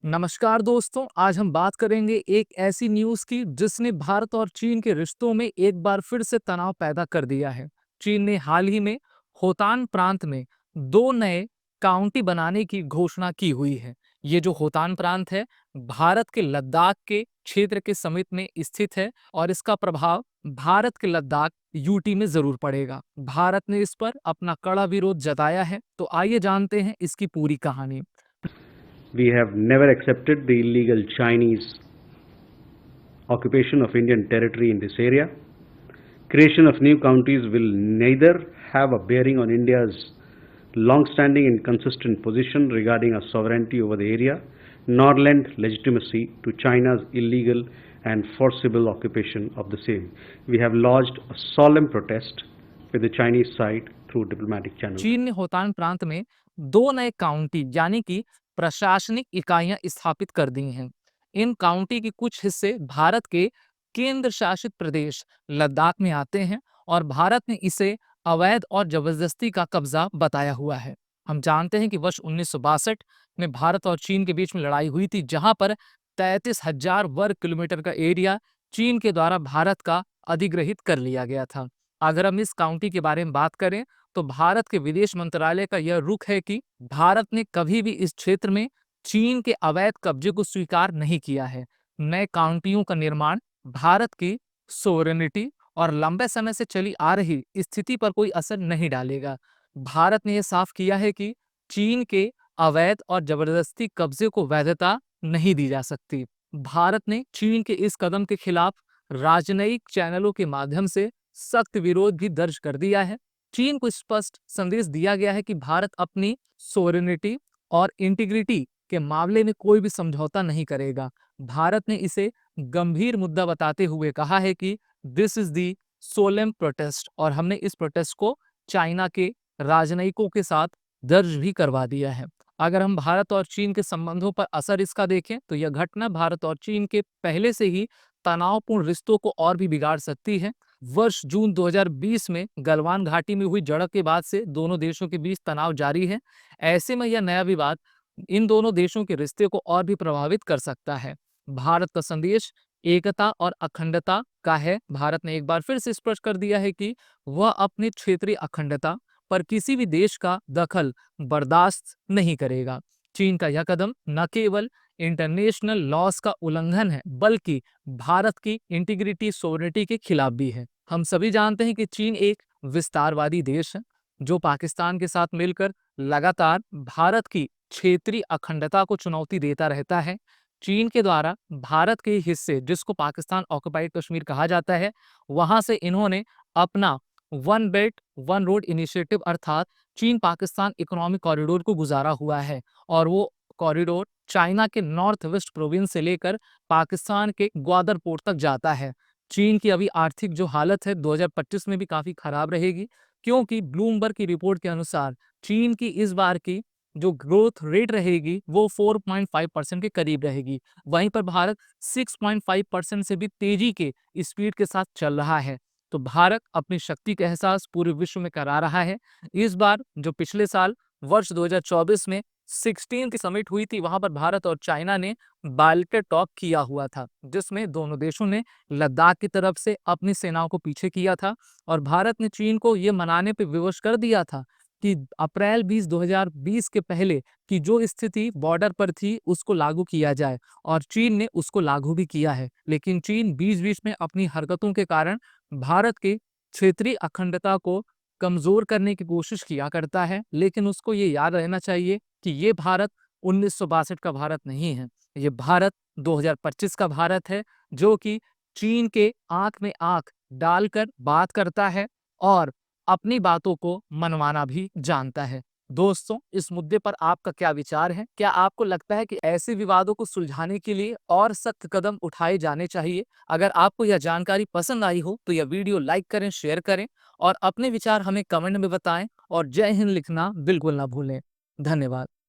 नमस्कार दोस्तों, आज हम बात करेंगे एक ऐसी न्यूज़ की जिसने भारत और चीन के रिश्तों में एक बार फिर से तनाव पैदा कर दिया है। चीन ने हाल ही में होतान प्रांत में 2 नए काउंटी बनाने की घोषणा की हुई है। ये जो होतान प्रांत है, भारत के लद्दाख के क्षेत्र के समीप में स्थित है और इसका प्रभाव भारत के लद्दाख यूटी में ज़रूर पड़ेगा। भारत ने इस पर अपना कड़ा विरोध जताया है, तो आइए जानते हैं इसकी पूरी कहानी। We have never accepted the illegal Chinese occupation of Indian territory in this area. Creation of new counties will neither have a bearing on India's long-standing and consistent position regarding our sovereignty over the area, nor lend legitimacy to China's illegal and forcible occupation of the same. We have lodged a solemn protest with the Chinese side through diplomatic channels. चीन ने होतान प्रांत में 2 नए county यानी कि प्रशासनिक इकाइयां स्थापित कर दी हैं। इन काउंटी के कुछ हिस्से भारत के केंद्र शासित प्रदेश लद्दाख में आते हैं और भारत ने इसे अवैध और जबरदस्ती का कब्जा बताया हुआ है। हम जानते हैं कि वर्ष 1962 में भारत और चीन के बीच में लड़ाई हुई थी, जहां पर 33,000 वर्ग किलोमीटर का एरिया चीन के द्वारा भारत का अधिग्रहित कर लिया गया था। अगर हम इस काउंटी के बारे में बात करें तो भारत के विदेश मंत्रालय का यह रुख है कि भारत ने कभी भी इस क्षेत्र में चीन के अवैध कब्जे को स्वीकार नहीं किया है। नए काउंटियों का निर्माण भारत की सोवरेनिटी और लंबे समय से चली आ रही स्थिति पर कोई असर नहीं डालेगा। भारत ने यह साफ किया है कि चीन के अवैध और जबरदस्ती कब्जे को वैधता नहीं दी जा सकती। भारत ने चीन के इस कदम के खिलाफ राजनयिक चैनलों के माध्यम से सख्त विरोध भी दर्ज कर दिया है। चीन को स्पष्ट संदेश दिया गया है कि भारत अपनी सोवरेनिटी और इंटीग्रिटी के मामले में कोई भी समझौता नहीं करेगा। भारत ने इसे गंभीर मुद्दा बताते हुए कहा है कि this is the solemn protest और हमने इस प्रोटेस्ट को चाइना के राजनयिकों के साथ दर्ज भी करवा दिया है। अगर हम भारत और चीन के संबंधों पर असर इसका देखें तो यह घटना भारत और चीन के पहले से ही तनावपूर्ण रिश्तों को और भी बिगाड़ सकती है। वर्ष जून 2020 में गलवान घाटी में हुई झड़प के बाद से दोनों देशों के बीच तनाव जारी है। ऐसे में यह नया विवाद इन दोनों देशों के रिश्ते को और भी प्रभावित कर सकता है। भारत का संदेश एकता और अखंडता का है। भारत ने एक बार फिर से स्पष्ट कर दिया है कि वह अपनी क्षेत्रीय अखंडता पर किसी भी देश का दखल बर्दाश्त नहीं करेगा। चीन का यह कदम न केवल इंटरनेशनल लॉज का उल्लंघन है, बल्कि भारत की इंटीग्रिटी सोवरेनिटी के खिलाफ भी है। हम सभी जानते हैं कि चीन एक विस्तारवादी देश है, जो पाकिस्तान के साथ मिलकर लगातार भारत की क्षेत्रीय अखंडता को चुनौती देता रहता है। चीन के द्वारा भारत के हिस्से, जिसको पाकिस्तान ऑक्युपाइड कश्मीर कहा जाता है, वहां से इन्होंने अपना one belt one road initiative अर्थात चीन पाकिस्तान इकोनॉमिक कॉरिडोर को गुजारा हुआ है और वो कॉरिडोर चाइना के नॉर्थ वेस्ट प्रोविंस से लेकर पाकिस्तान के ग्वादर पोर्ट तक जाता है। चीन की अभी आर्थिक जो हालत है 2025 में भी काफी खराब रहेगी, क्योंकि ब्लूमबर्ग की रिपोर्ट के अनुसार चीन की इस बार की जो ग्रोथ रेट रहेगी वो 4.5% के करीब रहेगी। वहीं पर भारत 6.5% से भी तेजी के स्पीड के साथ चल रहा है। तो भारत अपनी शक्ति का एहसास पूरे विश्व में करा रहा है। इस बार जो पिछले साल वर्ष 2024 में 16 की समिट हुई थी, वहां पर भारत और चाइना ने बायलैटरल टॉक किया हुआ था, जिसमें दोनों देशों ने लद्दाख की तरफ से अपनी सेनाओं को पीछे किया था और भारत ने चीन को यह मनाने पर विवश कर दिया था कि अप्रैल 2020 के पहले की जो स्थिति बॉर्डर पर थी उसको लागू किया जाए, और चीन ने उसको लागू भी किया है। लेकिन चीन बीच-बीच में अपनी हरकतों के कारण भारत के क्षेत्रीय अखंडता को कमजोर करने की कोशिश किया करता है, लेकिन उसको ये याद रहना चाहिए कि ये भारत 1962 का भारत नहीं है। ये भारत 2025 का भारत है, जो कि चीन के आंख में आंख डालकर बात करता है और अपनी बातों को मनवाना भी जानता है। दोस्तों, इस मुद्दे पर आपका क्या विचार है? क्या आपको लगता है कि ऐसे विवादों को सुलझाने के लिए और सख्त कदम उठाए जाने चाहिए? अगर आपको यह जानकारी पसंद आई हो तो यह वीडियो लाइक करें, शेयर करें और अपने विचार हमें कमेंट में बताएं और जय हिंद लिखना बिल्कुल ना भूलें। धन्यवाद।